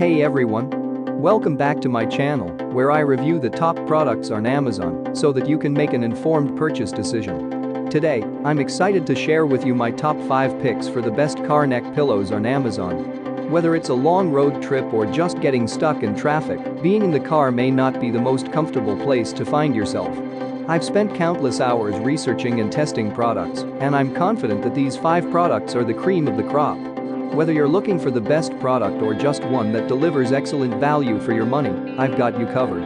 Hey everyone! Welcome back to my channel, where I review the top products on Amazon so that you can make an informed purchase decision. Today, I'm excited to share with you my top 5 picks for the best car neck pillows on Amazon. Whether it's a long road trip or just getting stuck in traffic, being in the car may not be the most comfortable place to find yourself. I've spent countless hours researching and testing products, and I'm confident that these 5 products are the cream of the crop. Whether you're looking for the best product or just one that delivers excellent value for your money, I've got you covered.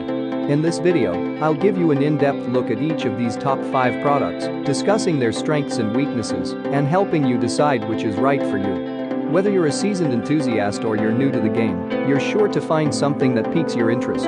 In this video, I'll give you an in-depth look at each of these top 5 products, discussing their strengths and weaknesses, and helping you decide which is right for you. Whether you're a seasoned enthusiast or you're new to the game, you're sure to find something that piques your interest.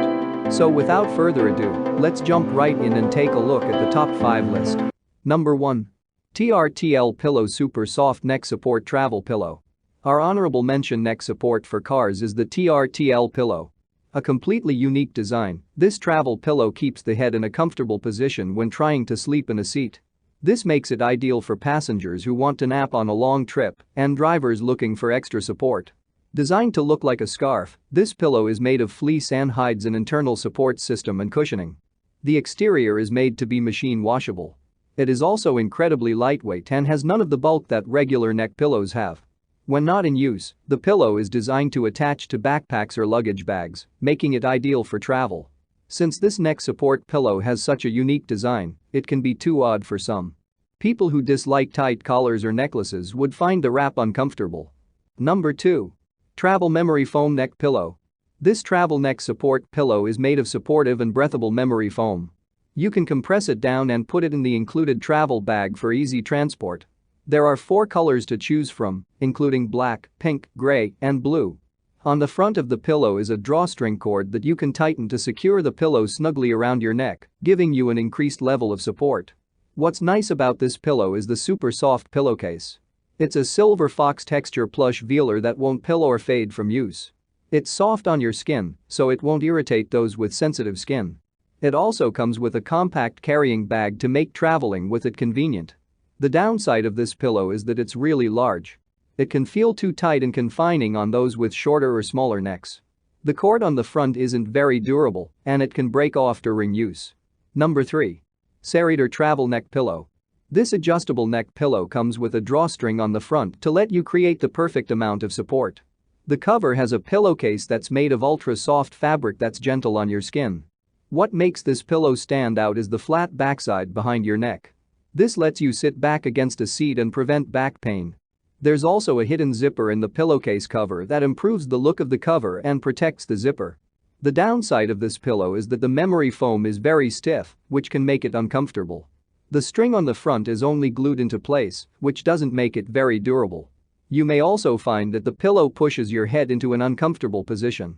So without further ado, let's jump right in and take a look at the top 5 list. Number 1. TRTL Pillow Super Soft Neck Support Travel Pillow. Our honorable mention neck support for cars is the TRTL pillow. A completely unique design, this travel pillow keeps the head in a comfortable position when trying to sleep in a seat. This makes it ideal for passengers who want to nap on a long trip and drivers looking for extra support. Designed to look like a scarf, this pillow is made of fleece and hides an internal support system and cushioning. The exterior is made to be machine washable. It is also incredibly lightweight and has none of the bulk that regular neck pillows have. When not in use, the pillow is designed to attach to backpacks or luggage bags, making it ideal for travel. Since this neck support pillow has such a unique design, it can be too odd for some. People who dislike tight collars or necklaces would find the wrap uncomfortable. Number 2. Travel Memory Foam Neck Pillow. This travel neck support pillow is made of supportive and breathable memory foam. You can compress it down and put it in the included travel bag for easy transport. There are 4 colors to choose from, including black, pink, gray, and blue. On the front of the pillow is a drawstring cord that you can tighten to secure the pillow snugly around your neck, giving you an increased level of support. What's nice about this pillow is the super soft pillowcase. It's a silver fox texture plush velour that won't pill or fade from use. It's soft on your skin, so it won't irritate those with sensitive skin. It also comes with a compact carrying bag to make traveling with it convenient. The downside of this pillow is that it's really large. It can feel too tight and confining on those with shorter or smaller necks. The cord on the front isn't very durable, and it can break off during use. Number 3. Serrator Travel Neck Pillow. This adjustable neck pillow comes with a drawstring on the front to let you create the perfect amount of support. The cover has a pillowcase that's made of ultra-soft fabric that's gentle on your skin. What makes this pillow stand out is the flat backside behind your neck. This lets you sit back against a seat and prevent back pain. There's also a hidden zipper in the pillowcase cover that improves the look of the cover and protects the zipper. The downside of this pillow is that the memory foam is very stiff, which can make it uncomfortable. The string on the front is only glued into place, which doesn't make it very durable. You may also find that the pillow pushes your head into an uncomfortable position.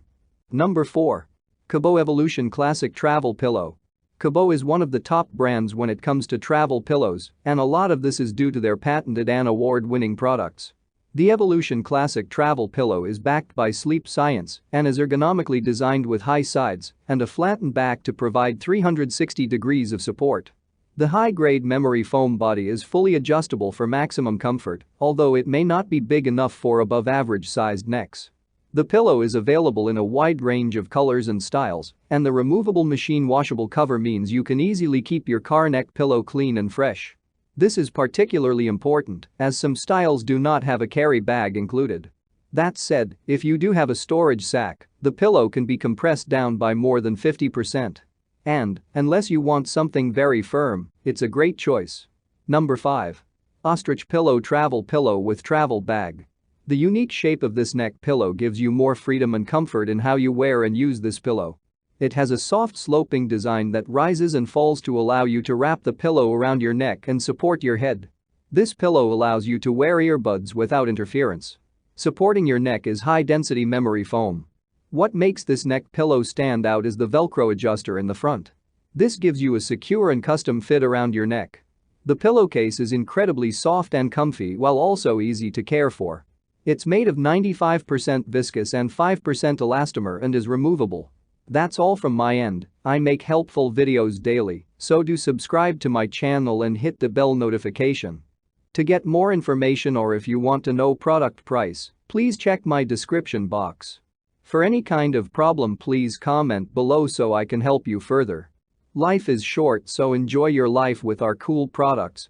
Number 4. Cabot Evolution Classic Travel Pillow. Cabot is one of the top brands when it comes to travel pillows, and a lot of this is due to their patented and award-winning products. The Evolution Classic Travel Pillow is backed by sleep science and is ergonomically designed with high sides and a flattened back to provide 360 degrees of support. The high-grade memory foam body is fully adjustable for maximum comfort, although it may not be big enough for above-average-sized necks. The pillow is available in a wide range of colors and styles, and the removable machine washable cover means you can easily keep your car neck pillow clean and fresh. This is particularly important, as some styles do not have a carry bag included. That said, if you do have a storage sack, the pillow can be compressed down by more than 50%. And, unless you want something very firm, it's a great choice. Number 5. Ostrich Pillow Travel Pillow with Travel Bag. The unique shape of this neck pillow gives you more freedom and comfort in how you wear and use this pillow. It has a soft sloping design that rises and falls to allow you to wrap the pillow around your neck and support your head. This pillow allows you to wear earbuds without interference. Supporting your neck is high-density memory foam. What makes this neck pillow stand out is the Velcro adjuster in the front. This gives you a secure and custom fit around your neck. The pillowcase is incredibly soft and comfy while also easy to care for. It's made of 95% viscose and 5% elastomer and is removable. That's all from my end. I make helpful videos daily, so do subscribe to my channel and hit the bell notification. To get more information or if you want to know product price, please check my description box. For any kind of problem, please comment below so I can help you further. Life is short, so enjoy your life with our cool products.